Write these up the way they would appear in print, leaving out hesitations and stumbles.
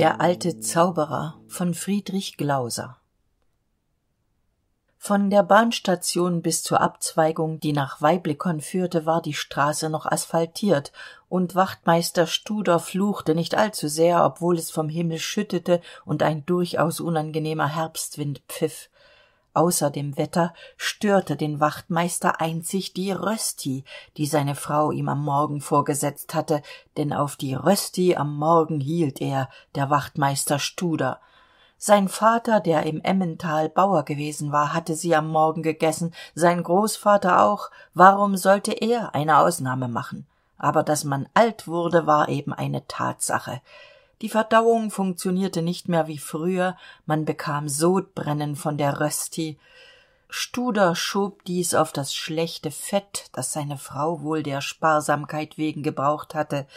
Der alte Zauberer von Friedrich Glauser. Von der Bahnstation bis zur Abzweigung, die nach Weiblikon führte, war die Straße noch asphaltiert, und Wachtmeister Studer fluchte nicht allzu sehr, obwohl es vom Himmel schüttete und ein durchaus unangenehmer Herbstwind pfiff. Außer dem Wetter störte den Wachtmeister einzig die Rösti, die seine Frau ihm am Morgen vorgesetzt hatte, denn auf die Rösti am Morgen hielt er, der Wachtmeister Studer. Sein Vater, der im Emmental Bauer gewesen war, hatte sie am Morgen gegessen, sein Großvater auch. Warum sollte er eine Ausnahme machen? Aber dass man alt wurde, war eben eine Tatsache. Die Verdauung funktionierte nicht mehr wie früher, man bekam Sodbrennen von der Rösti. Studer schob dies auf das schlechte Fett, das seine Frau wohl der Sparsamkeit wegen gebraucht hatte.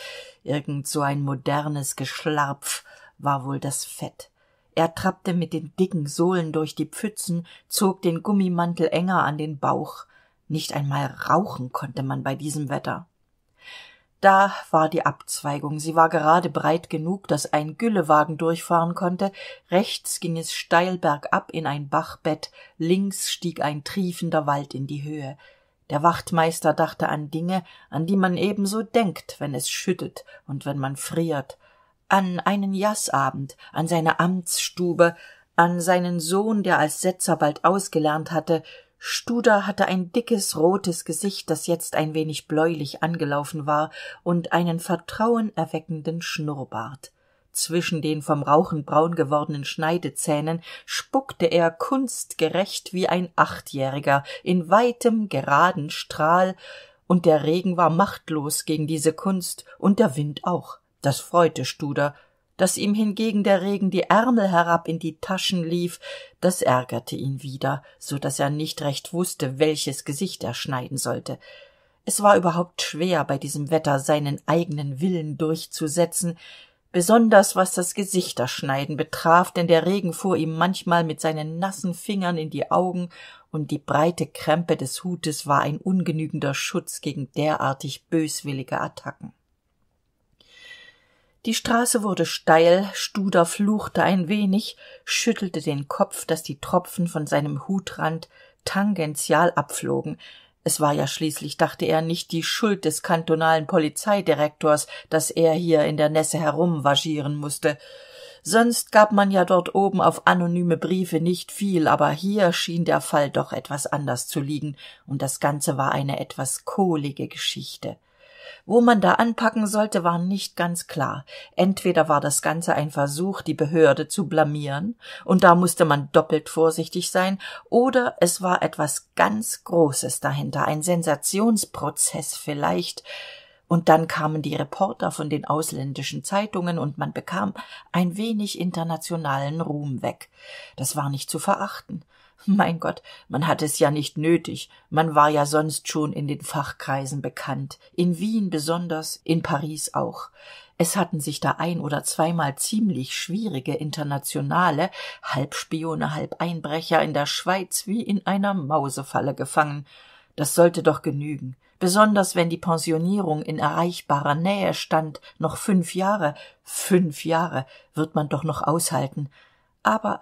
Irgend so ein modernes Geschlarpf war wohl das Fett. Er trappte mit den dicken Sohlen durch die Pfützen, zog den Gummimantel enger an den Bauch. Nicht einmal rauchen konnte man bei diesem Wetter. Da war die Abzweigung. Sie war gerade breit genug, dass ein Güllewagen durchfahren konnte. Rechts ging es steil bergab in ein Bachbett, links stieg ein triefender Wald in die Höhe. Der Wachtmeister dachte an Dinge, an die man ebenso denkt, wenn es schüttet und wenn man friert. An einen Jassabend, an seine Amtsstube, an seinen Sohn, der als Setzer bald ausgelernt hatte. Studer hatte ein dickes, rotes Gesicht, das jetzt ein wenig bläulich angelaufen war, und einen vertrauenerweckenden Schnurrbart. Zwischen den vom Rauchen braun gewordenen Schneidezähnen spuckte er kunstgerecht wie ein Achtjähriger in weitem, geraden Strahl, und der Regen war machtlos gegen diese Kunst, und der Wind auch. Das freute Studer. Dass ihm hingegen der Regen die Ärmel herab in die Taschen lief, das ärgerte ihn wieder, so daß er nicht recht wusste, welches Gesicht er schneiden sollte. Es war überhaupt schwer, bei diesem Wetter seinen eigenen Willen durchzusetzen, besonders was das Gesichterschneiden betraf, denn der Regen fuhr ihm manchmal mit seinen nassen Fingern in die Augen, und die breite Krempe des Hutes war ein ungenügender Schutz gegen derartig böswillige Attacken. Die Straße wurde steil, Studer fluchte ein wenig, schüttelte den Kopf, daß die Tropfen von seinem Hutrand tangential abflogen. Es war ja schließlich, dachte er, nicht die Schuld des kantonalen Polizeidirektors, daß er hier in der Nässe herumvagieren mußte. Sonst gab man ja dort oben auf anonyme Briefe nicht viel, aber hier schien der Fall doch etwas anders zu liegen, und das Ganze war eine etwas kohlige Geschichte. Wo man da anpacken sollte, war nicht ganz klar. Entweder war das Ganze ein Versuch, die Behörde zu blamieren, und da musste man doppelt vorsichtig sein, oder es war etwas ganz Großes dahinter, ein Sensationsprozess vielleicht, und dann kamen die Reporter von den ausländischen Zeitungen, und man bekam ein wenig internationalen Ruhm weg. Das war nicht zu verachten. Mein Gott, man hatte es ja nicht nötig, man war ja sonst schon in den Fachkreisen bekannt, in Wien besonders, in Paris auch. Es hatten sich da ein- oder zweimal ziemlich schwierige Internationale, halb Spione, halb Einbrecher, in der Schweiz wie in einer Mausefalle gefangen. Das sollte doch genügen, besonders wenn die Pensionierung in erreichbarer Nähe stand, noch 5 Jahre. 5 Jahre wird man doch noch aushalten. Aber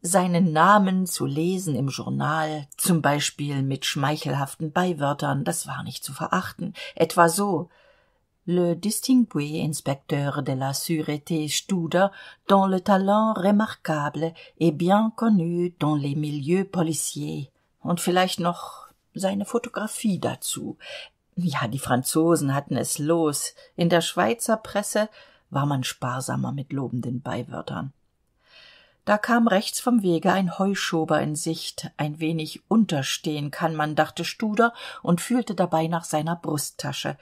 seinen Namen zu lesen im Journal, zum Beispiel mit schmeichelhaften Beiwörtern, das war nicht zu verachten, etwa so: Le distingué inspecteur de la sûreté Studer, dont le talent remarquable est bien connu dans les milieux policiers. Und vielleicht noch seine Fotografie dazu. Ja, die Franzosen hatten es los. In der Schweizer Presse war man sparsamer mit lobenden Beiwörtern. Da kam rechts vom Wege ein Heuschober in Sicht. Ein wenig unterstehen kann man, dachte Studer und fühlte dabei nach seiner Brusttasche.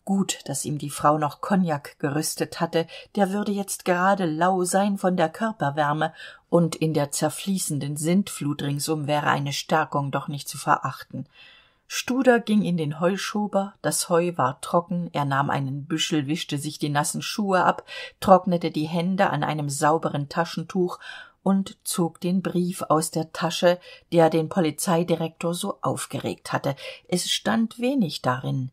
Gut, dass ihm die Frau noch Cognac gerüstet hatte, der würde jetzt gerade lau sein von der Körperwärme, und in der zerfließenden Sintflut ringsum wäre eine Stärkung doch nicht zu verachten. Studer ging in den Heuschober, das Heu war trocken, er nahm einen Büschel, wischte sich die nassen Schuhe ab, trocknete die Hände an einem sauberen Taschentuch und zog den Brief aus der Tasche, der den Polizeidirektor so aufgeregt hatte. Es stand wenig darin.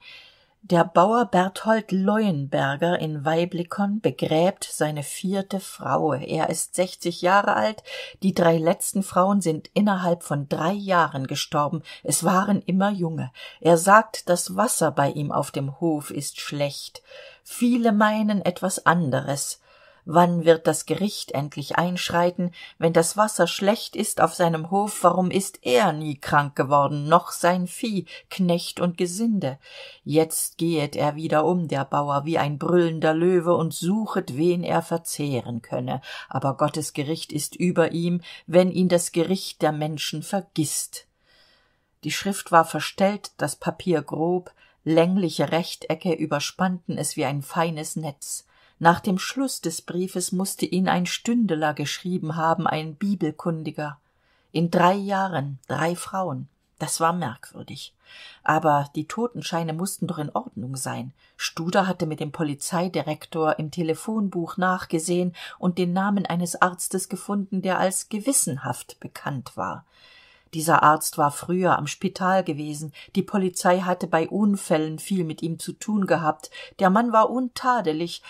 Der Bauer Berthold Leuenberger in Weiblikon begräbt seine 4. Frau. Er ist 60 Jahre alt. Die 3 letzten Frauen sind innerhalb von 3 Jahren gestorben. Es waren immer Junge. Er sagt, das Wasser bei ihm auf dem Hof ist schlecht. Viele meinen etwas anderes. Wann wird das Gericht endlich einschreiten? Wenn das Wasser schlecht ist auf seinem Hof, warum ist er nie krank geworden, noch sein Vieh, Knecht und Gesinde? Jetzt gehet er wieder der Bauer, wie ein brüllender Löwe und suchet, wen er verzehren könne. Aber Gottes Gericht ist über ihm, wenn ihn das Gericht der Menschen vergisst. Die Schrift war verstellt, das Papier grob, längliche Rechtecke überspannten es wie ein feines Netz. Nach dem Schluss des Briefes mußte ihn ein Stündeler geschrieben haben, ein Bibelkundiger. In 3 Jahren 3 Frauen. Das war merkwürdig. Aber die Totenscheine mussten doch in Ordnung sein. Studer hatte mit dem Polizeidirektor im Telefonbuch nachgesehen und den Namen eines Arztes gefunden, der als gewissenhaft bekannt war. Dieser Arzt war früher am Spital gewesen. Die Polizei hatte bei Unfällen viel mit ihm zu tun gehabt. Der Mann war untadelig.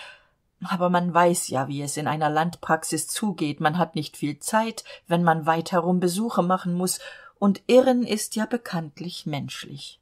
Aber man weiß ja, wie es in einer Landpraxis zugeht. Man hat nicht viel Zeit, wenn man weit herum Besuche machen muss, und Irren ist ja bekanntlich menschlich.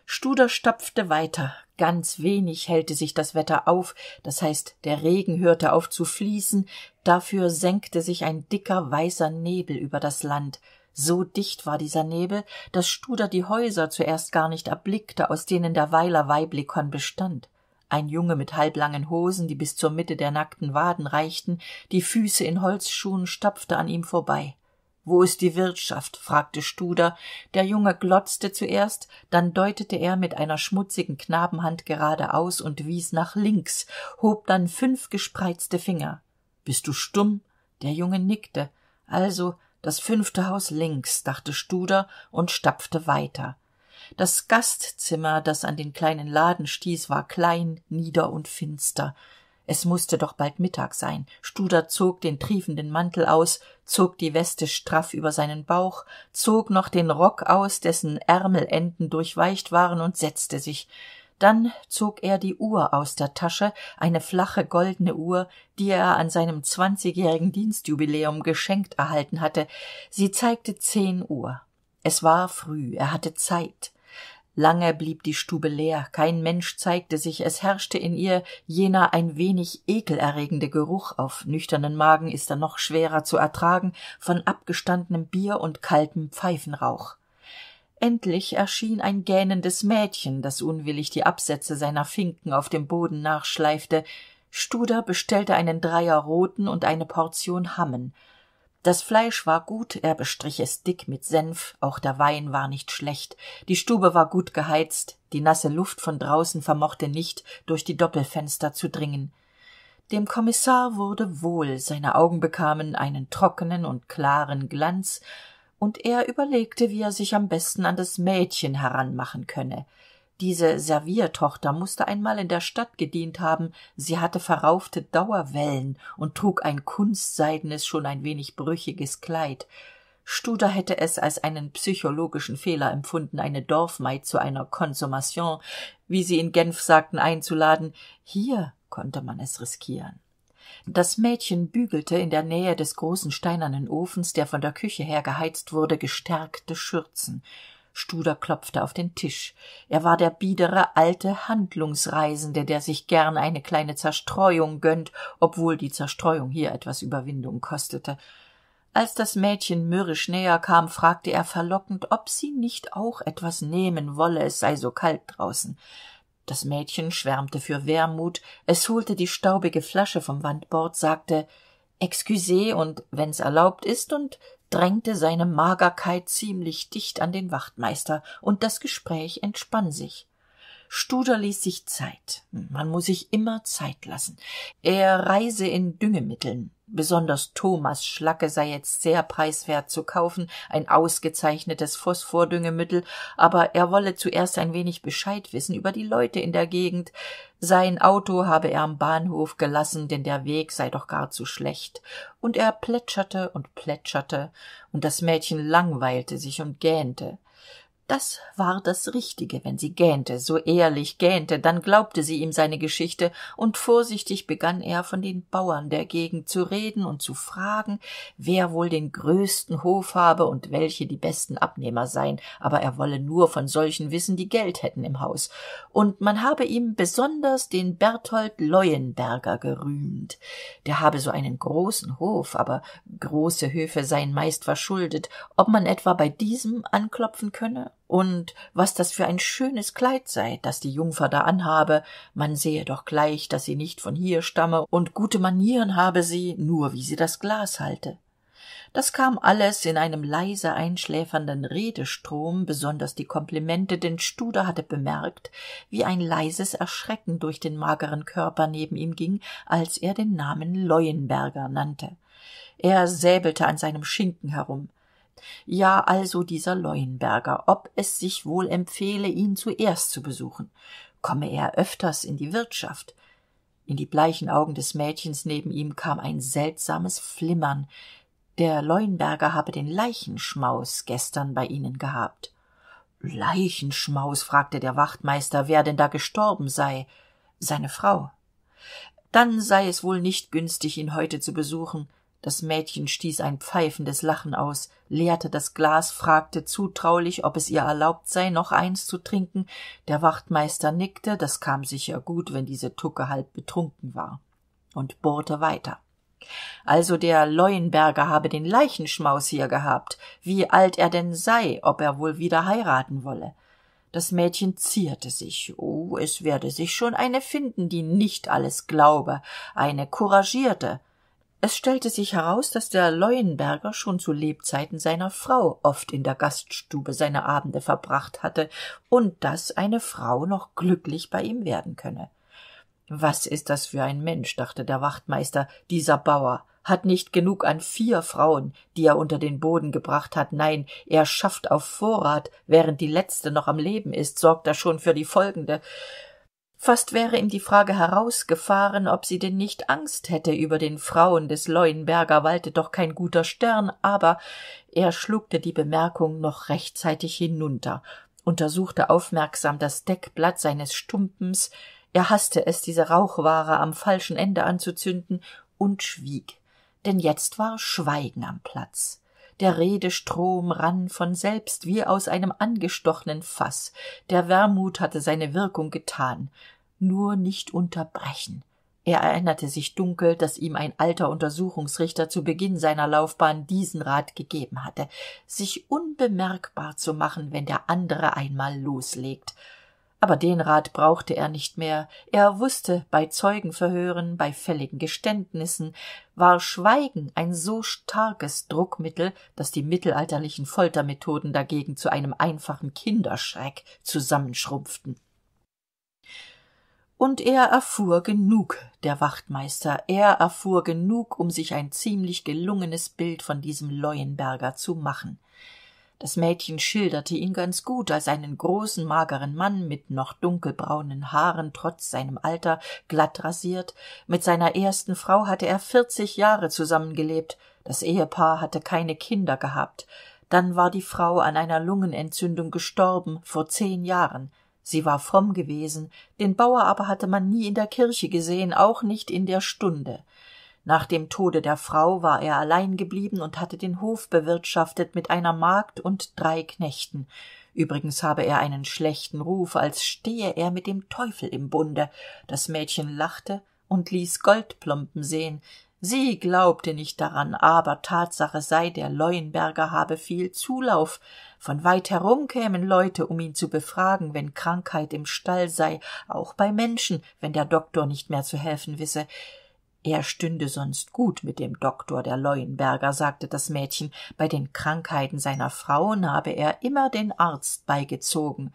Studer stapfte weiter. Ganz wenig hellte sich das Wetter auf, das heißt, der Regen hörte auf zu fließen, dafür senkte sich ein dicker weißer Nebel über das Land. So dicht war dieser Nebel, dass Studer die Häuser zuerst gar nicht erblickte, aus denen der Weiler Weiblikon bestand. Ein Junge mit halblangen Hosen, die bis zur Mitte der nackten Waden reichten, die Füße in Holzschuhen, stapfte an ihm vorbei. »Wo ist die Wirtschaft?« fragte Studer. Der Junge glotzte zuerst, dann deutete er mit einer schmutzigen Knabenhand geradeaus und wies nach links, hob dann 5 gespreizte Finger. »Bist du stumm?« Der Junge nickte. »Also das 5. Haus links«, dachte Studer und stapfte weiter. Das Gastzimmer, das an den kleinen Laden stieß, war klein, nieder und finster. Es musste doch bald Mittag sein. Studer zog den triefenden Mantel aus, zog die Weste straff über seinen Bauch, zog noch den Rock aus, dessen Ärmelenden durchweicht waren, und setzte sich. Dann zog er die Uhr aus der Tasche, eine flache goldene Uhr, die er an seinem 20-jährigen Dienstjubiläum geschenkt erhalten hatte. Sie zeigte 10 Uhr. Es war früh, er hatte Zeit. Lange blieb die Stube leer, kein Mensch zeigte sich, es herrschte in ihr jener ein wenig ekelerregende Geruch, auf nüchternen Magen ist er noch schwerer zu ertragen, von abgestandenem Bier und kaltem Pfeifenrauch. Endlich erschien ein gähnendes Mädchen, das unwillig die Absätze seiner Finken auf dem Boden nachschleifte. Studer bestellte einen 3er roten und eine Portion Hammen. Das Fleisch war gut, er bestrich es dick mit Senf, auch der Wein war nicht schlecht, die Stube war gut geheizt, die nasse Luft von draußen vermochte nicht durch die Doppelfenster zu dringen. Dem Kommissar wurde wohl, seine Augen bekamen einen trockenen und klaren Glanz, und er überlegte, wie er sich am besten an das Mädchen heranmachen könne. Diese Serviertochter mußte einmal in der Stadt gedient haben, sie hatte verraufte Dauerwellen und trug ein kunstseidenes, schon ein wenig brüchiges Kleid. Studer hätte es als einen psychologischen Fehler empfunden, eine Dorfmaid zu einer Consommation, wie sie in Genf sagten, einzuladen. Hier konnte man es riskieren. Das Mädchen bügelte in der Nähe des großen steinernen Ofens, der von der Küche her geheizt wurde, gestärkte Schürzen. Studer klopfte auf den Tisch. Er war der biedere alte Handlungsreisende, der sich gern eine kleine Zerstreuung gönnt, obwohl die Zerstreuung hier etwas Überwindung kostete. Als das Mädchen mürrisch näher kam, fragte er verlockend, ob sie nicht auch etwas nehmen wolle, es sei so kalt draußen. Das Mädchen schwärmte für Wermut, es holte die staubige Flasche vom Wandbord, sagte »Excusez« und »wenn's erlaubt ist« und drängte seine Magerkeit ziemlich dicht an den Wachtmeister, und das Gespräch entspann sich. Studer ließ sich Zeit. Man muss sich immer Zeit lassen. Er reise in Düngemitteln. Besonders Thomas Schlacke sei jetzt sehr preiswert zu kaufen, ein ausgezeichnetes Phosphordüngemittel, aber er wolle zuerst ein wenig Bescheid wissen über die Leute in der Gegend. Sein Auto habe er am Bahnhof gelassen, denn der Weg sei doch gar zu schlecht. Und er plätscherte, und das Mädchen langweilte sich und gähnte. Das war das Richtige, wenn sie gähnte, so ehrlich gähnte, dann glaubte sie ihm seine Geschichte, und vorsichtig begann er von den Bauern der Gegend zu reden und zu fragen, wer wohl den größten Hof habe und welche die besten Abnehmer seien, aber er wolle nur von solchen wissen, die Geld hätten im Haus, und man habe ihm besonders den Berthold Leuenberger gerühmt. Der habe so einen großen Hof, aber große Höfe seien meist verschuldet, ob man etwa bei diesem anklopfen könne? Und was das für ein schönes Kleid sei, das die Jungfer da anhabe, man sehe doch gleich, dass sie nicht von hier stamme, und gute Manieren habe sie, nur wie sie das Glas halte. Das kam alles in einem leise einschläfernden Redestrom, besonders die Komplimente, denn Studer hatte bemerkt, wie ein leises Erschrecken durch den mageren Körper neben ihm ging, als er den Namen Leuenberger nannte. Er säbelte an seinem Schinken herum. Ja, also dieser Leuenberger, ob es sich wohl empfehle, ihn zuerst zu besuchen. Komme er öfters in die Wirtschaft? In die bleichen Augen des Mädchens neben ihm kam ein seltsames Flimmern. Der Leuenberger habe den Leichenschmaus gestern bei ihnen gehabt. Leichenschmaus, fragte der Wachtmeister, wer denn da gestorben sei. Seine Frau. Dann sei es wohl nicht günstig, ihn heute zu besuchen. Das Mädchen stieß ein pfeifendes Lachen aus, leerte das Glas, fragte zutraulich, ob es ihr erlaubt sei, noch eins zu trinken. Der Wachtmeister nickte, das kam sicher gut, wenn diese Tucke halb betrunken war, und bohrte weiter. Also der Leuenberger habe den Leichenschmaus hier gehabt, wie alt er denn sei, ob er wohl wieder heiraten wolle. Das Mädchen zierte sich. Oh, es werde sich schon eine finden, die nicht alles glaube, eine couragierte. Es stellte sich heraus, dass der Leuenberger schon zu Lebzeiten seiner Frau oft in der Gaststube seine Abende verbracht hatte und dass eine Frau noch glücklich bei ihm werden könne. Was ist das für ein Mensch, dachte der Wachtmeister, dieser Bauer, hat nicht genug an 4 Frauen, die er unter den Boden gebracht hat, nein, er schafft auf Vorrat, während die letzte noch am Leben ist, sorgt er schon für die folgende. Fast wäre ihm die Frage herausgefahren, ob sie denn nicht Angst hätte, über den Frauen des Leuenberger walte doch kein guter Stern, aber er schluckte die Bemerkung noch rechtzeitig hinunter, untersuchte aufmerksam das Deckblatt seines Stumpens, er hasste es, diese Rauchware am falschen Ende anzuzünden, und schwieg, denn jetzt war Schweigen am Platz. Der Redestrom rann von selbst wie aus einem angestochenen Fass. Der Wermut hatte seine Wirkung getan. Nur nicht unterbrechen. Er erinnerte sich dunkel, dass ihm ein alter Untersuchungsrichter zu Beginn seiner Laufbahn diesen Rat gegeben hatte, sich unbemerkbar zu machen, wenn der andere einmal loslegt. Aber den Rat brauchte er nicht mehr. Er wusste, bei Zeugenverhören, bei fälligen Geständnissen war Schweigen ein so starkes Druckmittel, dass die mittelalterlichen Foltermethoden dagegen zu einem einfachen Kinderschreck zusammenschrumpften. Und er erfuhr genug, der Wachtmeister, er erfuhr genug, um sich ein ziemlich gelungenes Bild von diesem Leuenberger zu machen. Das Mädchen schilderte ihn ganz gut als einen großen, mageren Mann mit noch dunkelbraunen Haaren, trotz seinem Alter, glatt rasiert. Mit seiner ersten Frau hatte er 40 Jahre zusammengelebt. Das Ehepaar hatte keine Kinder gehabt. Dann war die Frau an einer Lungenentzündung gestorben, vor 10 Jahren. Sie war fromm gewesen, den Bauer aber hatte man nie in der Kirche gesehen, auch nicht in der Stunde. Nach dem Tode der Frau war er allein geblieben und hatte den Hof bewirtschaftet mit einer Magd und 3 Knechten. Übrigens habe er einen schlechten Ruf, als stehe er mit dem Teufel im Bunde. Das Mädchen lachte und ließ Goldplomben sehen. Sie glaubte nicht daran, aber Tatsache sei, der Leuenberger habe viel Zulauf. Von weit herum kämen Leute, um ihn zu befragen, wenn Krankheit im Stall sei, auch bei Menschen, wenn der Doktor nicht mehr zu helfen wisse. Er stünde sonst gut mit dem Doktor, der Leuenberger, sagte das Mädchen. Bei den Krankheiten seiner Frauen habe er immer den Arzt beigezogen.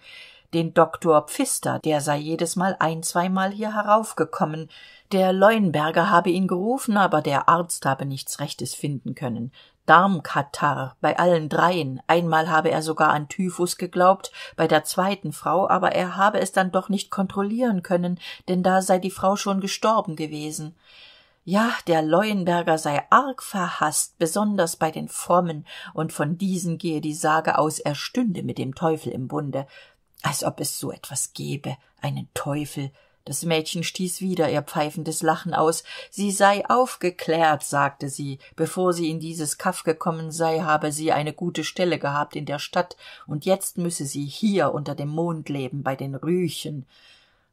Den Doktor Pfister, der sei jedes Mal 1-2 Mal hier heraufgekommen. Der Leuenberger habe ihn gerufen, aber der Arzt habe nichts Rechtes finden können. Darmkatarrh bei allen 3. Einmal habe er sogar an Typhus geglaubt, bei der 2. Frau, aber er habe es dann doch nicht kontrollieren können, denn da sei die Frau schon gestorben gewesen. Ja, der Leuenberger sei arg verhaßt, besonders bei den Frommen, und von diesen gehe die Sage aus, er stünde mit dem Teufel im Bunde. Als ob es so etwas gäbe, einen Teufel. Das Mädchen stieß wieder ihr pfeifendes Lachen aus. Sie sei aufgeklärt, sagte sie. Bevor sie in dieses Kaff gekommen sei, habe sie eine gute Stelle gehabt in der Stadt, und jetzt müsse sie hier unter dem Mond leben, bei den Rüchen.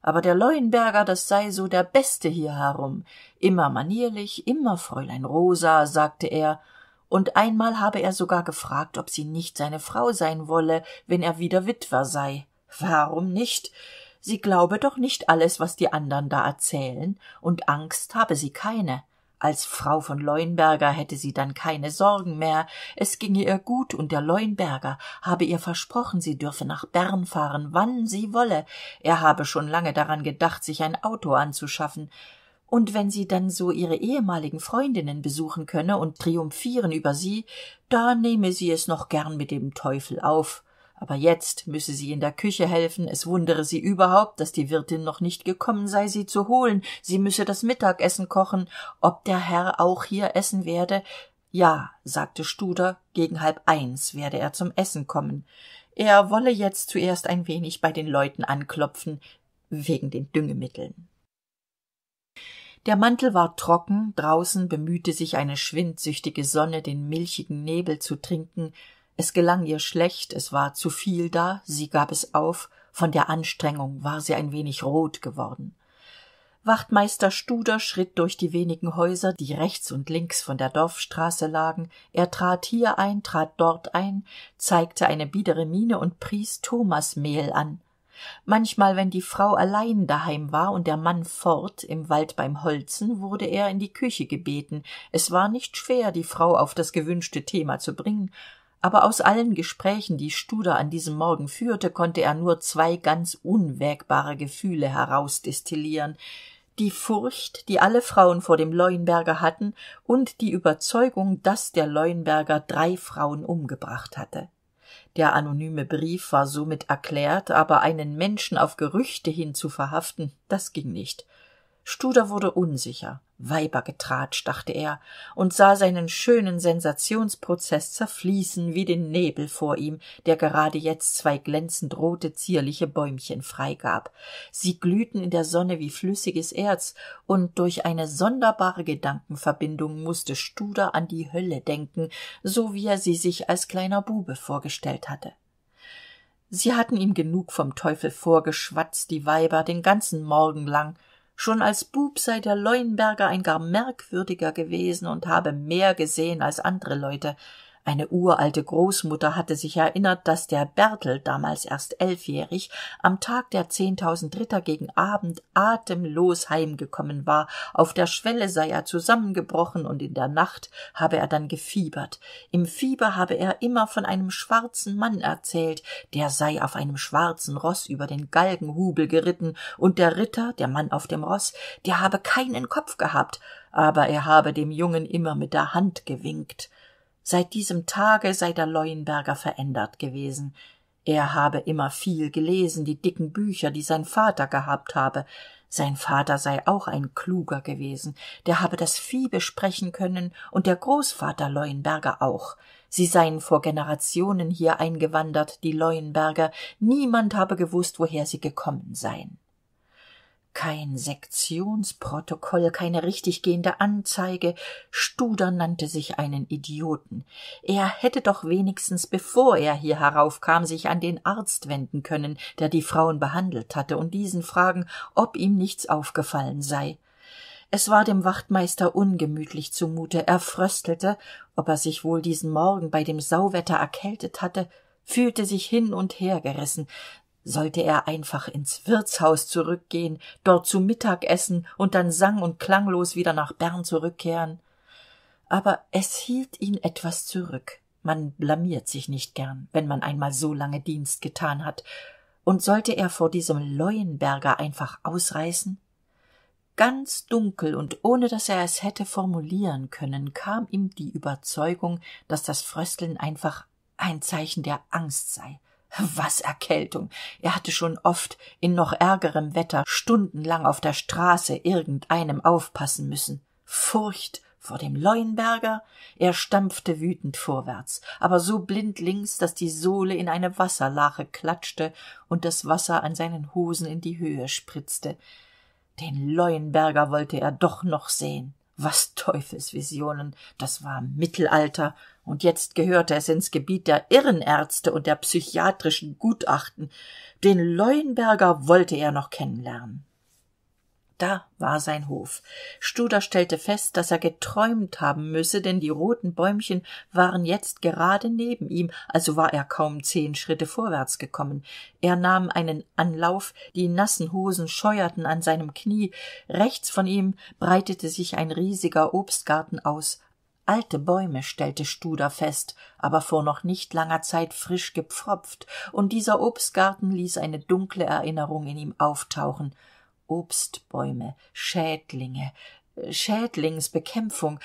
Aber der Leuenberger, das sei so der Beste hier herum. Immer manierlich, immer Fräulein Rosa, sagte er, und einmal habe er sogar gefragt, ob sie nicht seine Frau sein wolle, wenn er wieder Witwer sei. Warum nicht? Sie glaube doch nicht alles, was die andern da erzählen, und Angst habe sie keine. Als Frau von Leuenberger hätte sie dann keine Sorgen mehr, es ginge ihr gut, und der Leuenberger habe ihr versprochen, sie dürfe nach Bern fahren, wann sie wolle. Er habe schon lange daran gedacht, sich ein Auto anzuschaffen. Und wenn sie dann so ihre ehemaligen Freundinnen besuchen könne und triumphieren über sie, da nehme sie es noch gern mit dem Teufel auf. Aber jetzt müsse sie in der Küche helfen, es wundere sie überhaupt, dass die Wirtin noch nicht gekommen sei, sie zu holen, sie müsse das Mittagessen kochen, ob der Herr auch hier essen werde. Ja, sagte Studer, gegen 12:30 werde er zum Essen kommen. Er wolle jetzt zuerst ein wenig bei den Leuten anklopfen, wegen den Düngemitteln. Der Mantel war trocken, draußen bemühte sich eine schwindsüchtige Sonne, den milchigen Nebel zu trinken. Es gelang ihr schlecht, es war zu viel da, sie gab es auf, von der Anstrengung war sie ein wenig rot geworden. Wachtmeister Studer schritt durch die wenigen Häuser, die rechts und links von der Dorfstraße lagen. Er trat hier ein, trat dort ein, zeigte eine biedere Miene und pries Thomasmehl an. Manchmal, wenn die Frau allein daheim war und der Mann fort im Wald beim Holzen, wurde er in die Küche gebeten. Es war nicht schwer, die Frau auf das gewünschte Thema zu bringen, aber aus allen Gesprächen, die Studer an diesem Morgen führte, konnte er nur 2 ganz unwägbare Gefühle herausdestillieren: die Furcht, die alle Frauen vor dem Leuenberger hatten, und die Überzeugung, dass der Leuenberger 3 Frauen umgebracht hatte. Der anonyme Brief war somit erklärt, aber einen Menschen auf Gerüchte hin zu verhaften, das ging nicht. Studer wurde unsicher. Weibergetratsch, dachte er, und sah seinen schönen Sensationsprozeß zerfließen wie den Nebel vor ihm, der gerade jetzt 2 glänzend rote, zierliche Bäumchen freigab. Sie glühten in der Sonne wie flüssiges Erz, und durch eine sonderbare Gedankenverbindung mußte Studer an die Hölle denken, so wie er sie sich als kleiner Bube vorgestellt hatte. Sie hatten ihm genug vom Teufel vorgeschwatzt, die Weiber, den ganzen Morgen lang. Schon als Bub sei der Leuenberger ein gar merkwürdiger gewesen und habe mehr gesehen als andere Leute. Eine uralte Großmutter hatte sich erinnert, dass der Bertel, damals erst 11-jährig, am Tag der 10.000 Ritter gegen Abend atemlos heimgekommen war. Auf der Schwelle sei er zusammengebrochen, und in der Nacht habe er dann gefiebert. Im Fieber habe er immer von einem schwarzen Mann erzählt, der sei auf einem schwarzen Ross über den Galgenhubel geritten, und der Ritter, der Mann auf dem Ross, der habe keinen Kopf gehabt, aber er habe dem Jungen immer mit der Hand gewinkt. Seit diesem Tage sei der Leuenberger verändert gewesen. Er habe immer viel gelesen, die dicken Bücher, die sein Vater gehabt habe. Sein Vater sei auch ein Kluger gewesen, der habe das Vieh besprechen können, und der Großvater Leuenberger auch. Sie seien vor Generationen hier eingewandert, die Leuenberger, niemand habe gewusst, woher sie gekommen seien. Kein Sektionsprotokoll, keine richtig gehende Anzeige. Studer nannte sich einen Idioten. Er hätte doch wenigstens, bevor er hier heraufkam, sich an den Arzt wenden können, der die Frauen behandelt hatte, und diesen fragen, ob ihm nichts aufgefallen sei. Es war dem Wachtmeister ungemütlich zumute. Er fröstelte, ob er sich wohl diesen Morgen bei dem Sauwetter erkältet hatte, fühlte sich hin und her gerissen. Sollte er einfach ins Wirtshaus zurückgehen, dort zu Mittag essen und dann sang- und klanglos wieder nach Bern zurückkehren? Aber es hielt ihn etwas zurück. Man blamiert sich nicht gern, wenn man einmal so lange Dienst getan hat. Und sollte er vor diesem Leuenberger einfach ausreißen? Ganz dunkel und ohne dass er es hätte formulieren können, kam ihm die Überzeugung, dass das Frösteln einfach ein Zeichen der Angst sei. Was Erkältung! Er hatte schon oft in noch ärgerem Wetter stundenlang auf der Straße irgendeinem aufpassen müssen. Furcht vor dem Leuenberger? Er stampfte wütend vorwärts, aber so blindlings, dass die Sohle in eine Wasserlache klatschte und das Wasser an seinen Hosen in die Höhe spritzte. Den Leuenberger wollte er doch noch sehen. Was Teufelsvisionen, das war Mittelalter, und jetzt gehörte es ins Gebiet der Irrenärzte und der psychiatrischen Gutachten. Den Leuenberger wollte er noch kennenlernen. Da war sein Hof. Studer stellte fest, dass er geträumt haben müsse, denn die roten Bäumchen waren jetzt gerade neben ihm, also war er kaum 10 Schritte vorwärts gekommen. Er nahm einen Anlauf, die nassen Hosen scheuerten an seinem Knie, rechts von ihm breitete sich ein riesiger Obstgarten aus. Alte Bäume, stellte Studer fest, aber vor noch nicht langer Zeit frisch gepfropft, und dieser Obstgarten ließ eine dunkle Erinnerung in ihm auftauchen. Obstbäume, Schädlinge, Schädlingsbekämpfung.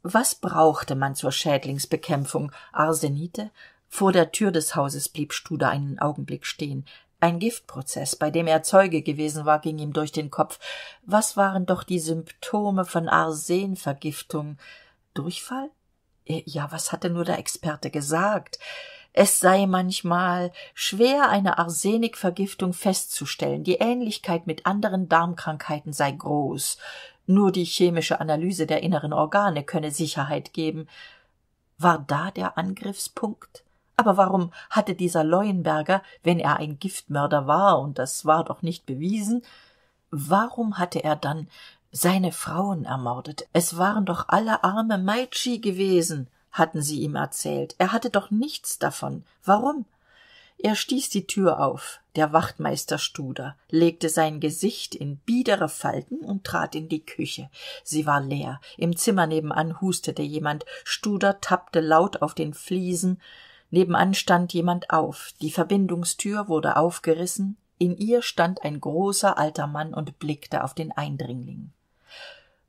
Was brauchte man zur Schädlingsbekämpfung? Arsenite? Vor der Tür des Hauses blieb Studer einen Augenblick stehen. Ein Giftprozess, bei dem er Zeuge gewesen war, ging ihm durch den Kopf. Was waren doch die Symptome von Arsenvergiftung? Durchfall? Ja, was hatte nur der Experte gesagt? Es sei manchmal schwer, eine Arsenikvergiftung festzustellen. Die Ähnlichkeit mit anderen Darmkrankheiten sei groß. Nur die chemische Analyse der inneren Organe könne Sicherheit geben. War da der Angriffspunkt? Aber warum hatte dieser Leuenberger, wenn er ein Giftmörder war, und das war doch nicht bewiesen, warum hatte er dann seine Frauen ermordet? Es waren doch alle arme Meitschi gewesen, hatten sie ihm erzählt. Er hatte doch nichts davon. Warum? Er stieß die Tür auf. Der Wachtmeister Studer legte sein Gesicht in biedere Falten und trat in die Küche. Sie war leer. Im Zimmer nebenan hustete jemand. Studer tappte laut auf den Fliesen. Nebenan stand jemand auf. Die Verbindungstür wurde aufgerissen. In ihr stand ein großer alter Mann und blickte auf den Eindringling.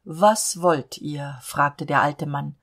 »Was wollt ihr?« fragte der alte Mann.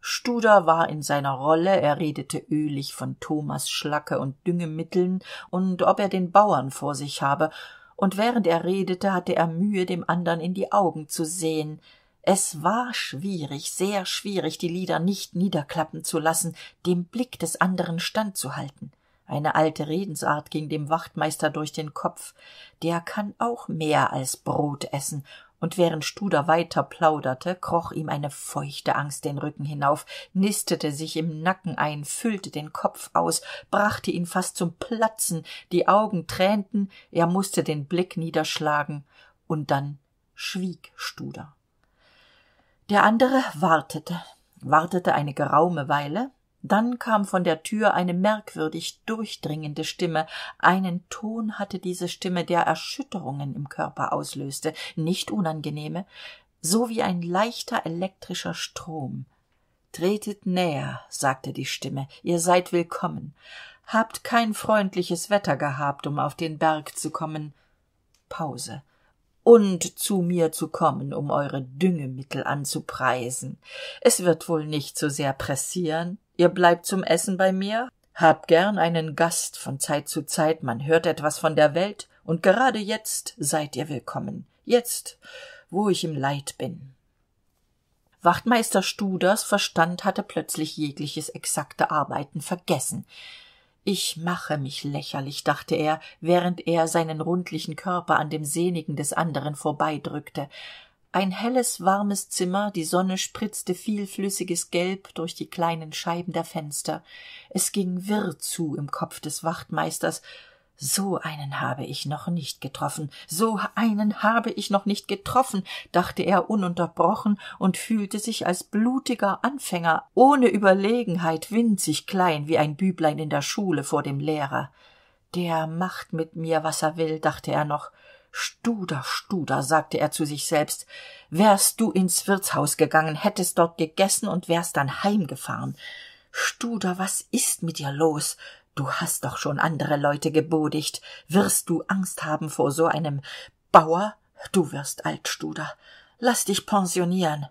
Studer war in seiner Rolle, er redete ölig von Thomas Schlacke und Düngemitteln und ob er den Bauern vor sich habe, und während er redete, hatte er Mühe, dem andern in die Augen zu sehen. Es war schwierig, sehr schwierig, die Lider nicht niederklappen zu lassen, dem Blick des anderen standzuhalten. Eine alte Redensart ging dem Wachtmeister durch den Kopf. Der kann auch mehr als Brot essen. Und während Studer weiter plauderte, kroch ihm eine feuchte Angst den Rücken hinauf, nistete sich im Nacken ein, füllte den Kopf aus, brachte ihn fast zum Platzen, die Augen tränten, er musste den Blick niederschlagen, und dann schwieg Studer. Der andere wartete eine geraume Weile. Dann kam von der Tür eine merkwürdig durchdringende Stimme. Einen Ton hatte diese Stimme, der Erschütterungen im Körper auslöste, nicht unangenehme, so wie ein leichter elektrischer Strom. »Tretet näher«, sagte die Stimme, »ihr seid willkommen. Habt kein freundliches Wetter gehabt, um auf den Berg zu kommen.« Pause. »Und zu mir zu kommen, um eure Düngemittel anzupreisen. Es wird wohl nicht so sehr pressieren. Ihr bleibt zum Essen bei mir? Habt gern einen Gast von Zeit zu Zeit, man hört etwas von der Welt, und gerade jetzt seid ihr willkommen. Jetzt, wo ich im Leid bin.« Wachtmeister Studers Verstand hatte plötzlich jegliches exakte Arbeiten vergessen. »Ich mache mich lächerlich«, dachte er, während er seinen rundlichen Körper an dem sehnigen des anderen vorbeidrückte. Ein helles, warmes Zimmer, die Sonne spritzte vielflüssiges Gelb durch die kleinen Scheiben der Fenster. Es ging wirr zu im Kopf des Wachtmeisters. »So einen habe ich noch nicht getroffen, dachte er ununterbrochen und fühlte sich als blutiger Anfänger, ohne Überlegenheit, winzig klein wie ein Büblein in der Schule vor dem Lehrer. »Der macht mit mir, was er will«, dachte er noch. »Studer, Studer«, sagte er zu sich selbst, »wärst du ins Wirtshaus gegangen, hättest dort gegessen und wärst dann heimgefahren. Studer, was ist mit dir los? Du hast doch schon andere Leute gebodigt. Wirst du Angst haben vor so einem Bauer? Du wirst alt, Studer. Lass dich pensionieren.«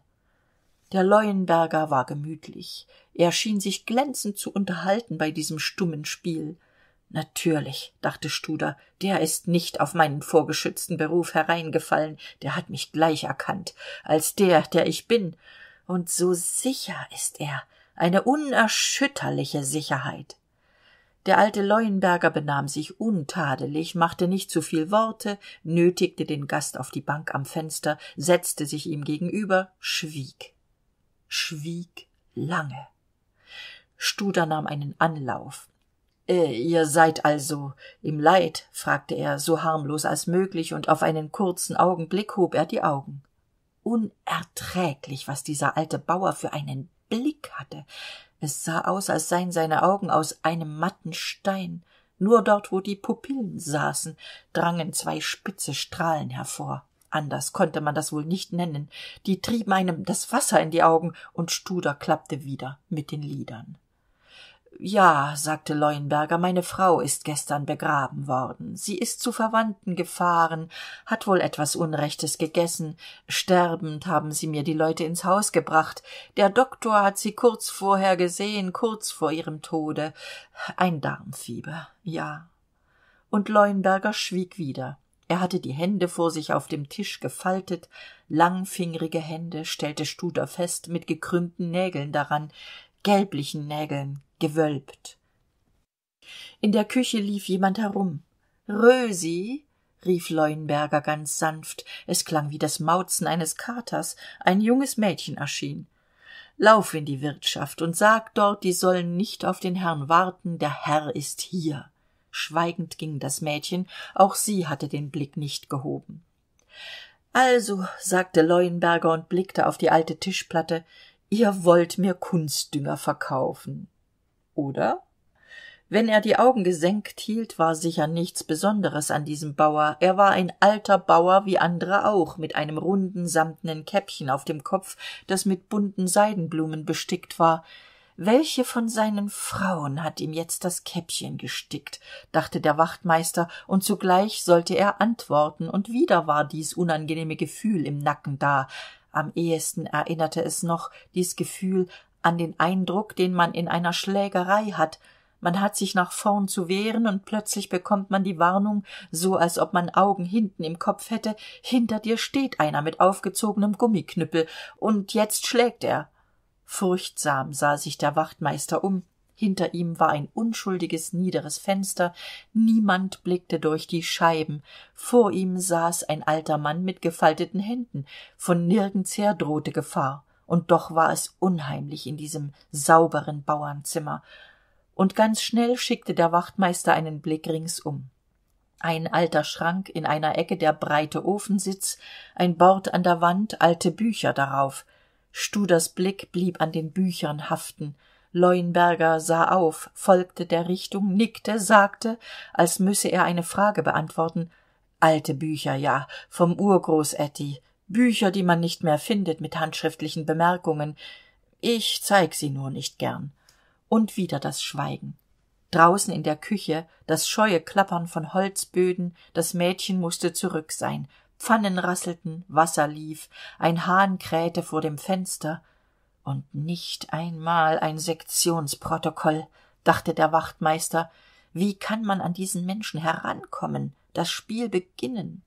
Der Leuenberger war gemütlich. Er schien sich glänzend zu unterhalten bei diesem stummen Spiel. Natürlich, dachte Studer, der ist nicht auf meinen vorgeschützten Beruf hereingefallen, der hat mich gleich erkannt, als der ich bin. Und so sicher ist er, eine unerschütterliche Sicherheit. Der alte Leuenberger benahm sich untadelig, machte nicht zu viel Worte, nötigte den Gast auf die Bank am Fenster, setzte sich ihm gegenüber, schwieg lange. Studer nahm einen Anlauf. Ihr seid also im Leid? Fragte er, so harmlos als möglich, und auf einen kurzen Augenblick hob er die Augen. Unerträglich, was dieser alte Bauer für einen Blick hatte. Es sah aus, als seien seine Augen aus einem matten Stein. Nur dort, wo die Pupillen saßen, drangen zwei spitze Strahlen hervor. Anders konnte man das wohl nicht nennen. Die trieben einem das Wasser in die Augen, und Studer klappte wieder mit den Lidern. »Ja«, sagte Leuenberger, »meine Frau ist gestern begraben worden. Sie ist zu Verwandten gefahren, hat wohl etwas Unrechtes gegessen. Sterbend haben sie mir die Leute ins Haus gebracht. Der Doktor hat sie kurz vorher gesehen, kurz vor ihrem Tode. Ein Darmfieber, ja.« Und Leuenberger schwieg wieder. Er hatte die Hände vor sich auf dem Tisch gefaltet, langfingrige Hände, stellte Studer fest, mit gekrümmten Nägeln daran, gelblichen Nägeln, gewölbt. In der Küche lief jemand herum. »Rösi«, rief Leuenberger ganz sanft, es klang wie das Mauzen eines Katers, ein junges Mädchen erschien. »Lauf in die Wirtschaft und sag dort, die sollen nicht auf den Herrn warten, der Herr ist hier.« Schweigend ging das Mädchen, auch sie hatte den Blick nicht gehoben. »Also«, sagte Leuenberger und blickte auf die alte Tischplatte, »ihr wollt mir Kunstdünger verkaufen, oder?« Wenn er die Augen gesenkt hielt, war sicher nichts Besonderes an diesem Bauer. Er war ein alter Bauer wie andere auch, mit einem runden samtenen Käppchen auf dem Kopf, das mit bunten Seidenblumen bestickt war. Welche von seinen Frauen hat ihm jetzt das Käppchen gestickt, dachte der Wachtmeister, und zugleich sollte er antworten, und wieder war dies unangenehme Gefühl im Nacken da. Am ehesten erinnerte es noch, dies Gefühl, an den Eindruck, den man in einer Schlägerei hat. Man hat sich nach vorn zu wehren, und plötzlich bekommt man die Warnung, so als ob man Augen hinten im Kopf hätte, hinter dir steht einer mit aufgezogenem Gummiknüppel, und jetzt schlägt er. Furchtsam sah sich der Wachtmeister um. Hinter ihm war ein unschuldiges, niederes Fenster, niemand blickte durch die Scheiben, vor ihm saß ein alter Mann mit gefalteten Händen, von nirgends her drohte Gefahr, und doch war es unheimlich in diesem sauberen Bauernzimmer, und ganz schnell schickte der Wachtmeister einen Blick ringsum. Ein alter Schrank, in einer Ecke der breite Ofensitz, ein Bord an der Wand, alte Bücher darauf. Studers Blick blieb an den Büchern haften. Leuenberger sah auf, folgte der Richtung, nickte, sagte, als müsse er eine Frage beantworten, »Alte Bücher, ja, vom Urgroßätti, Bücher, die man nicht mehr findet, mit handschriftlichen Bemerkungen. Ich zeig sie nur nicht gern.« Und wieder das Schweigen. Draußen in der Küche das scheue Klappern von Holzböden, das Mädchen musste zurück sein. Pfannen rasselten, Wasser lief, ein Hahn krähte vor dem Fenster. Und nicht einmal ein Sektionsprotokoll, dachte der Wachtmeister. Wie kann man an diesen Menschen herankommen, das Spiel beginnen?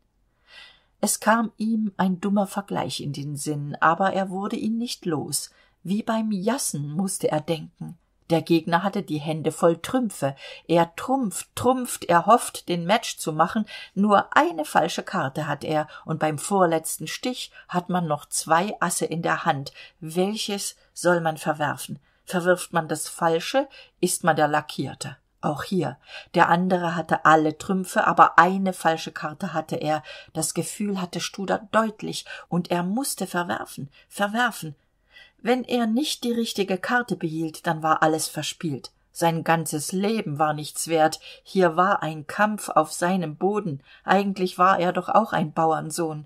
Es kam ihm ein dummer Vergleich in den Sinn, aber er wurde ihn nicht los. Wie beim Jassen musste er denken. Der Gegner hatte die Hände voll Trümpfe. Er trumpft, er hofft, den Match zu machen. Nur eine falsche Karte hat er, und beim vorletzten Stich hat man noch 2 Asse in der Hand. Welches soll man verwerfen? Verwirft man das Falsche, ist man der Lackierte. Auch hier. Der andere hatte alle Trümpfe, aber eine falsche Karte hatte er. Das Gefühl hatte Studer deutlich, und er musste verwerfen. Wenn er nicht die richtige Karte behielt, dann war alles verspielt. Sein ganzes Leben war nichts wert. Hier war ein Kampf auf seinem Boden. Eigentlich war er doch auch ein Bauernsohn.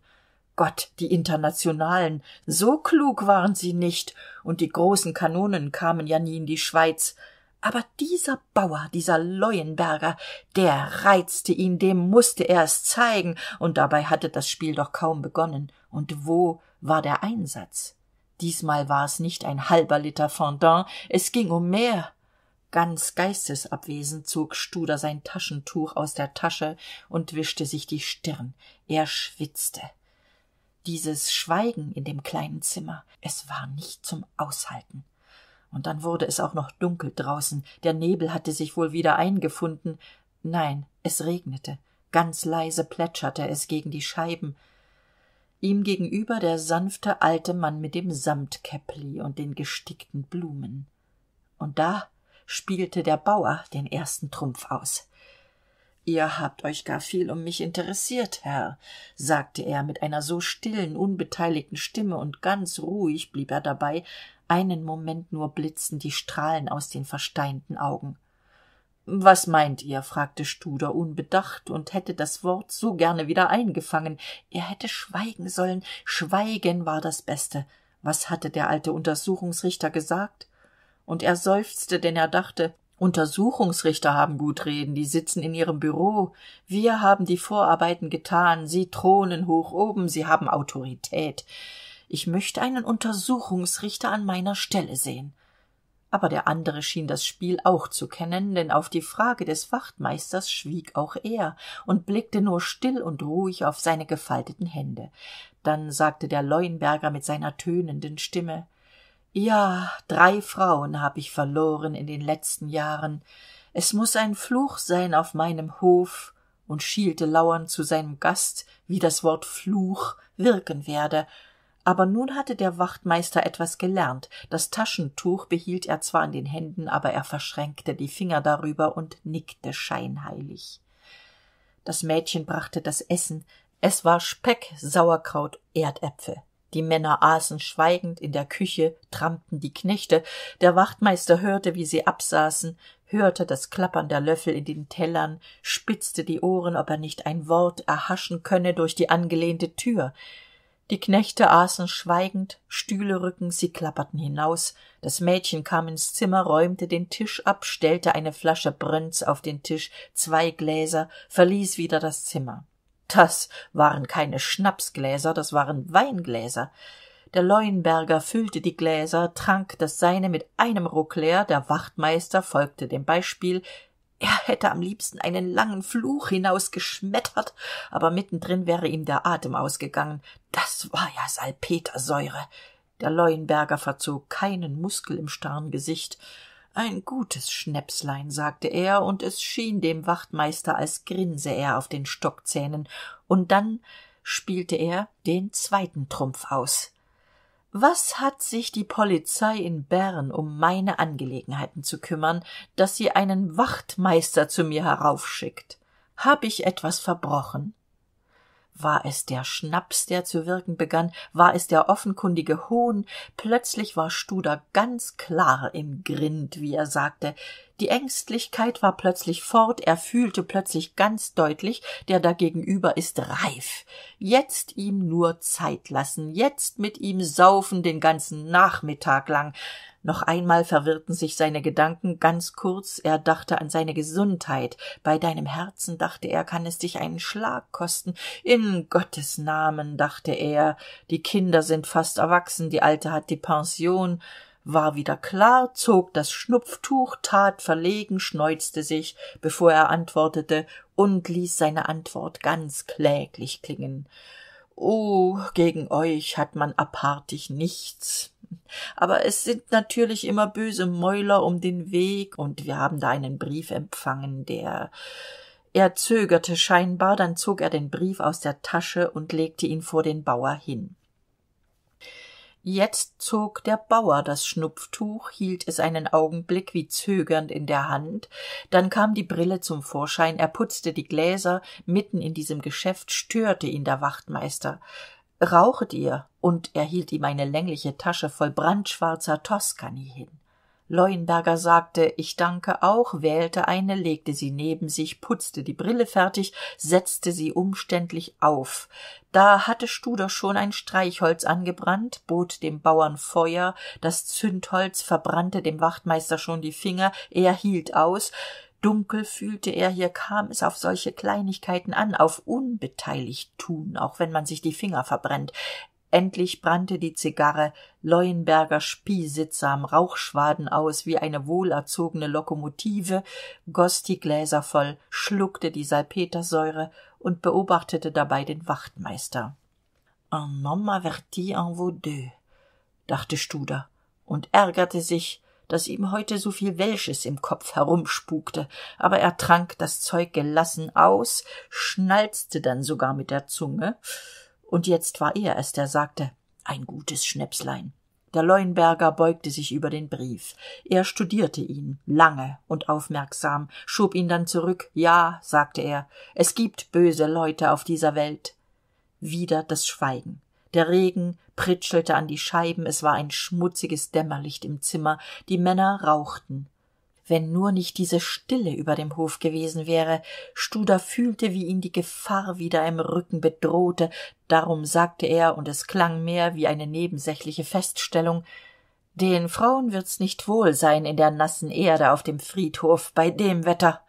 Gott, die Internationalen, so klug waren sie nicht, und die großen Kanonen kamen ja nie in die Schweiz. Aber dieser Bauer, dieser Leuenberger, der reizte ihn, dem musste er es zeigen, und dabei hatte das Spiel doch kaum begonnen. Und wo war der Einsatz? Diesmal war es nicht ein halber Liter Fondant, es ging um mehr. Ganz geistesabwesend zog Studer sein Taschentuch aus der Tasche und wischte sich die Stirn. Er schwitzte. Dieses Schweigen in dem kleinen Zimmer, es war nicht zum Aushalten. Und dann wurde es auch noch dunkel draußen, der Nebel hatte sich wohl wieder eingefunden. Nein, es regnete, ganz leise plätscherte es gegen die Scheiben. Ihm gegenüber der sanfte alte Mann mit dem Samtkäppli und den gestickten Blumen. Und da spielte der Bauer den ersten Trumpf aus. »Ihr habt euch gar viel um mich interessiert, Herr«, sagte er mit einer so stillen, unbeteiligten Stimme, und ganz ruhig blieb er dabei. Einen Moment nur blitzten die Strahlen aus den versteinten Augen. »Was meint ihr?« fragte Studer unbedacht und hätte das Wort so gerne wieder eingefangen. Er hätte schweigen sollen. Schweigen war das Beste. Was hatte der alte Untersuchungsrichter gesagt? Und er seufzte, denn er dachte, Untersuchungsrichter haben gut reden, die sitzen in ihrem Büro. Wir haben die Vorarbeiten getan, sie thronen hoch oben, sie haben Autorität. Ich möchte einen Untersuchungsrichter an meiner Stelle sehen. Aber der andere schien das Spiel auch zu kennen, denn auf die Frage des Wachtmeisters schwieg auch er und blickte nur still und ruhig auf seine gefalteten Hände. Dann sagte der Leuenberger mit seiner tönenden Stimme: »Ja, 3 Frauen habe ich verloren in den letzten Jahren. Es muß ein Fluch sein auf meinem Hof«, und schielte lauernd zu seinem Gast, wie das Wort Fluch wirken werde. Aber nun hatte der Wachtmeister etwas gelernt. Das Taschentuch behielt er zwar in den Händen, aber er verschränkte die Finger darüber und nickte scheinheilig. Das Mädchen brachte das Essen. Es war Speck, Sauerkraut, Erdäpfel. Die Männer aßen schweigend, in der Küche trampten die Knechte, der Wachtmeister hörte, wie sie absaßen, hörte das Klappern der Löffel in den Tellern, spitzte die Ohren, ob er nicht ein Wort erhaschen könne durch die angelehnte Tür. Die Knechte aßen schweigend, Stühle rückend, sie klapperten hinaus, das Mädchen kam ins Zimmer, räumte den Tisch ab, stellte eine Flasche Brönz auf den Tisch, 2 Gläser, verließ wieder das Zimmer. Das waren keine Schnapsgläser, das waren Weingläser. Der Leuenberger füllte die Gläser, trank das seine mit einem Ruck leer, der Wachtmeister folgte dem Beispiel. Er hätte am liebsten einen langen Fluch hinausgeschmettert, aber mittendrin wäre ihm der Atem ausgegangen. Das war ja Salpetersäure. Der Leuenberger verzog keinen Muskel im starren Gesicht. »Ein gutes Schnäpslein«, sagte er, und es schien dem Wachtmeister, als grinse er auf den Stockzähnen, und dann spielte er den 2. Trumpf aus. »Was hat sich die Polizei in Bern um meine Angelegenheiten zu kümmern, dass sie einen Wachtmeister zu mir heraufschickt? Hab ich etwas verbrochen?« War es der Schnaps, der zu wirken begann? War es der offenkundige Hohn? Plötzlich war Studer ganz klar im Grind, wie er sagte. Die Ängstlichkeit war plötzlich fort, er fühlte plötzlich ganz deutlich, der da gegenüber ist reif. Jetzt ihm nur Zeit lassen, jetzt mit ihm saufen den ganzen Nachmittag lang. Noch einmal verwirrten sich seine Gedanken, ganz kurz, er dachte an seine Gesundheit. Bei deinem Herzen, dachte er, kann es dich einen Schlag kosten. In Gottes Namen, dachte er, die Kinder sind fast erwachsen, die Alte hat die Pension. War wieder klar, zog das Schnupftuch, tat verlegen, schneuzte sich, bevor er antwortete, und ließ seine Antwort ganz kläglich klingen. »Oh, gegen euch hat man apartig nichts. Aber es sind natürlich immer böse Mäuler um den Weg, und wir haben da einen Brief empfangen, der...« Er zögerte scheinbar, dann zog er den Brief aus der Tasche und legte ihn vor den Bauer hin. Jetzt zog der Bauer das Schnupftuch, hielt es einen Augenblick wie zögernd in der Hand, dann kam die Brille zum Vorschein, er putzte die Gläser, mitten in diesem Geschäft störte ihn der Wachtmeister. »Rauchet ihr?« und er hielt ihm eine längliche Tasche voll brandschwarzer Toscani hin. Leuenberger sagte, »Ich danke auch«, wählte eine, legte sie neben sich, putzte die Brille fertig, setzte sie umständlich auf. Da hatte Studer schon ein Streichholz angebrannt, bot dem Bauern Feuer, das Zündholz verbrannte dem Wachtmeister schon die Finger, er hielt aus. Dunkel fühlte er, hier kam es auf solche Kleinigkeiten an, auf unbeteiligt tun, auch wenn man sich die Finger verbrennt. Endlich brannte die Zigarre, Leuenberger spie sittsam Rauchschwaden aus wie eine wohlerzogene Lokomotive, goß die Gläser voll, schluckte die Salpetersäure und beobachtete dabei den Wachtmeister. Un homme averti en vaut deux, dachte Studer und ärgerte sich, dass ihm heute so viel Welsches im Kopf herumspukte, aber er trank das Zeug gelassen aus, schnalzte dann sogar mit der Zunge, und jetzt war er es, der sagte: »Ein gutes Schnäpslein.« Der Leuenberger beugte sich über den Brief. Er studierte ihn, lange und aufmerksam, schob ihn dann zurück. »Ja«, sagte er, »es gibt böse Leute auf dieser Welt.« Wieder das Schweigen. Der Regen pritschelte an die Scheiben, es war ein schmutziges Dämmerlicht im Zimmer, die Männer rauchten. Wenn nur nicht diese Stille über dem Hof gewesen wäre. Studer fühlte, wie ihn die Gefahr wieder im Rücken bedrohte. Darum sagte er, und es klang mehr wie eine nebensächliche Feststellung: »Den Frauen wird's nicht wohl sein in der nassen Erde auf dem Friedhof, bei dem Wetter.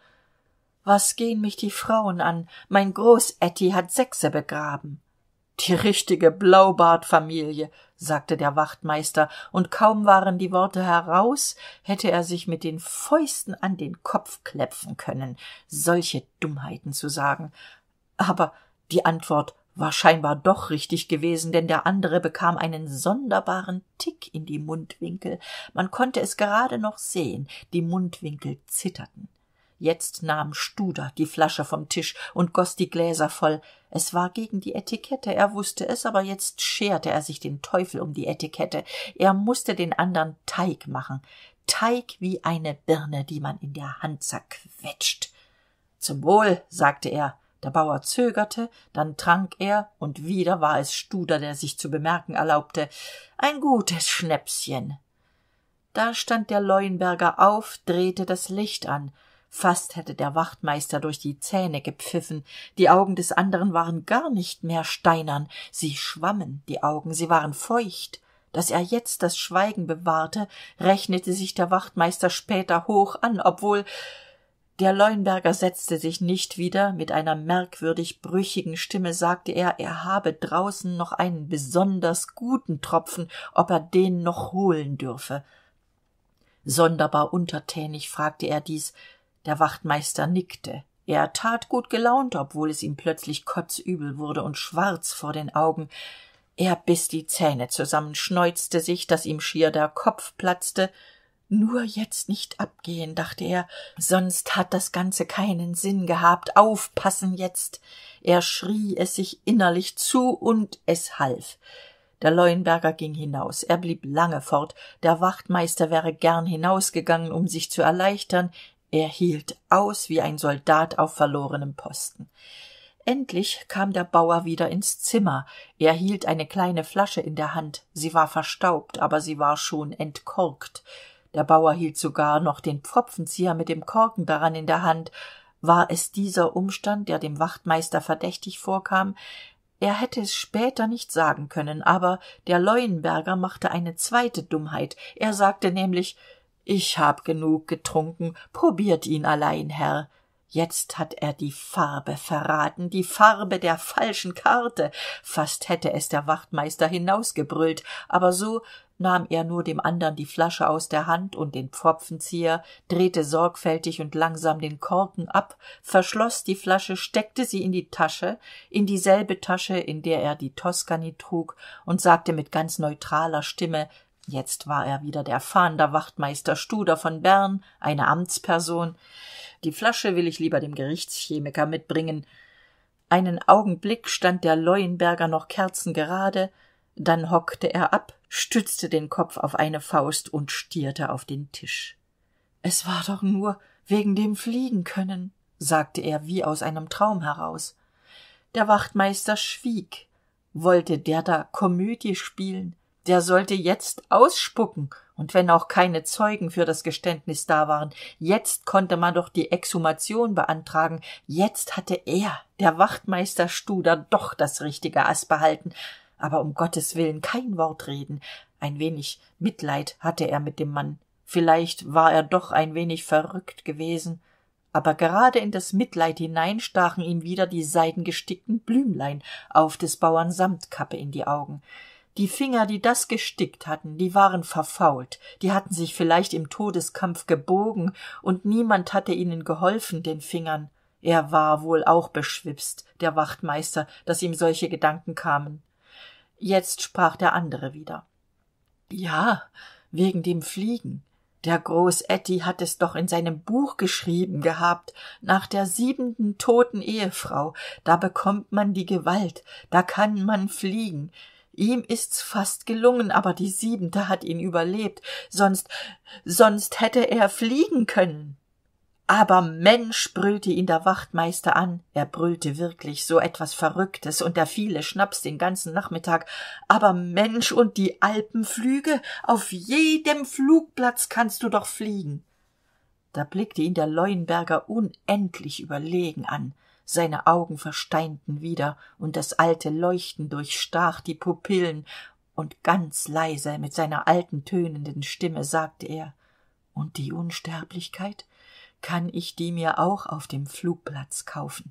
Was gehen mich die Frauen an? Mein Großätti hat 6 begraben.« »Die richtige Blaubartfamilie«, sagte der Wachtmeister, und kaum waren die Worte heraus, hätte er sich mit den Fäusten an den Kopf klepfen können, solche Dummheiten zu sagen. Aber die Antwort war scheinbar doch richtig gewesen, denn der andere bekam einen sonderbaren Tick in die Mundwinkel. Man konnte es gerade noch sehen, die Mundwinkel zitterten. Jetzt nahm Studer die Flasche vom Tisch und goß die Gläser voll. Es war gegen die Etikette, er wusste es, aber jetzt scherte er sich den Teufel um die Etikette. Er musste den andern Teig machen. Teig wie eine Birne, die man in der Hand zerquetscht. »Zum Wohl«, sagte er. Der Bauer zögerte, dann trank er, und wieder war es Studer, der sich zu bemerken erlaubte: »Ein gutes Schnäpschen.« Da stand der Leuenberger auf, drehte das Licht an. Fast hätte der Wachtmeister durch die Zähne gepfiffen. Die Augen des anderen waren gar nicht mehr steinern. Sie schwammen, die Augen, sie waren feucht. Dass er jetzt das Schweigen bewahrte, rechnete sich der Wachtmeister später hoch an, obwohl... Der Leuenberger setzte sich nicht wieder. Mit einer merkwürdig brüchigen Stimme sagte er habe draußen noch einen besonders guten Tropfen, ob er den noch holen dürfe. Sonderbar untertänig fragte er dies. Der Wachtmeister nickte. Er tat gut gelaunt, obwohl es ihm plötzlich kotzübel wurde und schwarz vor den Augen. Er biß die Zähne zusammen, schneuzte sich, dass ihm schier der Kopf platzte. »Nur jetzt nicht abgehen«, dachte er, »sonst hat das Ganze keinen Sinn gehabt. Aufpassen jetzt!« Er schrie es sich innerlich zu, und es half. Der Leuenberger ging hinaus. Er blieb lange fort. Der Wachtmeister wäre gern hinausgegangen, um sich zu erleichtern. Er hielt aus wie ein Soldat auf verlorenem Posten. Endlich kam der Bauer wieder ins Zimmer. Er hielt eine kleine Flasche in der Hand. Sie war verstaubt, aber sie war schon entkorkt. Der Bauer hielt sogar noch den Pfropfenzieher mit dem Korken daran in der Hand. War es dieser Umstand, der dem Wachtmeister verdächtig vorkam? Er hätte es später nicht sagen können, aber der Leuenberger machte eine zweite Dummheit. Er sagte nämlich: »Ich hab genug getrunken, probiert ihn allein, Herr.« Jetzt hat er die Farbe verraten, die Farbe der falschen Karte. Fast hätte es der Wachtmeister hinausgebrüllt, aber so nahm er nur dem andern die Flasche aus der Hand und den Pfropfenzieher, drehte sorgfältig und langsam den Korken ab, verschloss die Flasche, steckte sie in die Tasche, in dieselbe Tasche, in der er die Toskani trug, und sagte mit ganz neutraler Stimme, jetzt war er wieder der Fahnder Wachtmeister Studer von Bern, eine Amtsperson: »Die Flasche will ich lieber dem Gerichtschemiker mitbringen.« Einen Augenblick stand der Leuenberger noch kerzengerade, dann hockte er ab, stützte den Kopf auf eine Faust und stierte auf den Tisch. »Es war doch nur wegen dem Fliegenkönnen«, sagte er wie aus einem Traum heraus. Der Wachtmeister schwieg. Wollte der da Komödie spielen? Der sollte jetzt ausspucken, und wenn auch keine Zeugen für das Geständnis da waren, jetzt konnte man doch die Exhumation beantragen. Jetzt hatte er, der Wachtmeister Studer, doch das richtige Ass behalten. Aber um Gottes Willen kein Wort reden. Ein wenig Mitleid hatte er mit dem Mann. Vielleicht war er doch ein wenig verrückt gewesen. Aber gerade in das Mitleid hinein stachen ihm wieder die seidengestickten Blümlein auf des Bauern Samtkappe in die Augen. Die Finger, die das gestickt hatten, die waren verfault, die hatten sich vielleicht im Todeskampf gebogen, und niemand hatte ihnen geholfen, den Fingern. Er war wohl auch beschwipst, der Wachtmeister, dass ihm solche Gedanken kamen. Jetzt sprach der andere wieder. Ja, wegen dem Fliegen. Der Großätti hat es doch in seinem Buch geschrieben gehabt, nach der 7. toten Ehefrau, da bekommt man die Gewalt, da kann man fliegen. Ihm ist's fast gelungen, aber die 7. hat ihn überlebt, sonst hätte er fliegen können. Aber Mensch, brüllte ihn der Wachtmeister an, er brüllte wirklich so etwas Verrücktes, und der viele Schnaps den ganzen Nachmittag, aber Mensch, und die Alpenflüge, auf jedem Flugplatz kannst du doch fliegen. Da blickte ihn der Leuenberger unendlich überlegen an, seine Augen versteinten wieder, und das alte Leuchten durchstach die Pupillen, und ganz leise mit seiner alten tönenden Stimme sagte er: Und die Unsterblichkeit? Kann ich die mir auch auf dem Flugplatz kaufen?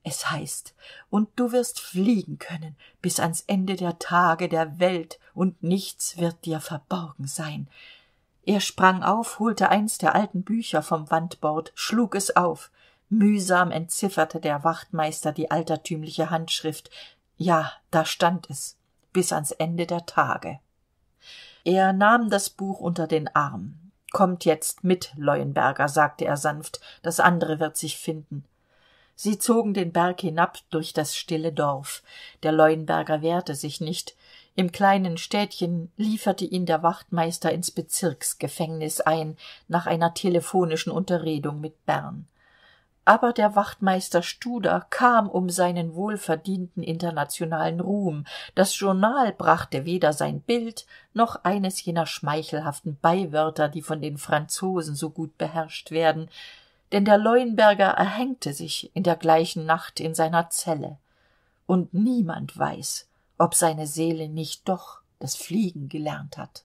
Es heißt, und du wirst fliegen können bis ans Ende der Tage der Welt, und nichts wird dir verborgen sein. Er sprang auf, holte eins der alten Bücher vom Wandbord, schlug es auf. Mühsam entzifferte der Wachtmeister die altertümliche Handschrift. Ja, da stand es: bis ans Ende der Tage. Er nahm das Buch unter den Arm. »Kommt jetzt mit, Leuenberger«, sagte er sanft, »das andere wird sich finden.« Sie zogen den Berg hinab durch das stille Dorf. Der Leuenberger wehrte sich nicht. Im kleinen Städtchen lieferte ihn der Wachtmeister ins Bezirksgefängnis ein, nach einer telefonischen Unterredung mit Bern. Aber der Wachtmeister Studer kam um seinen wohlverdienten internationalen Ruhm. Das Journal brachte weder sein Bild noch eines jener schmeichelhaften Beiwörter, die von den Franzosen so gut beherrscht werden, denn der Leuenberger erhängte sich in der gleichen Nacht in seiner Zelle, und niemand weiß, ob seine Seele nicht doch das Fliegen gelernt hat.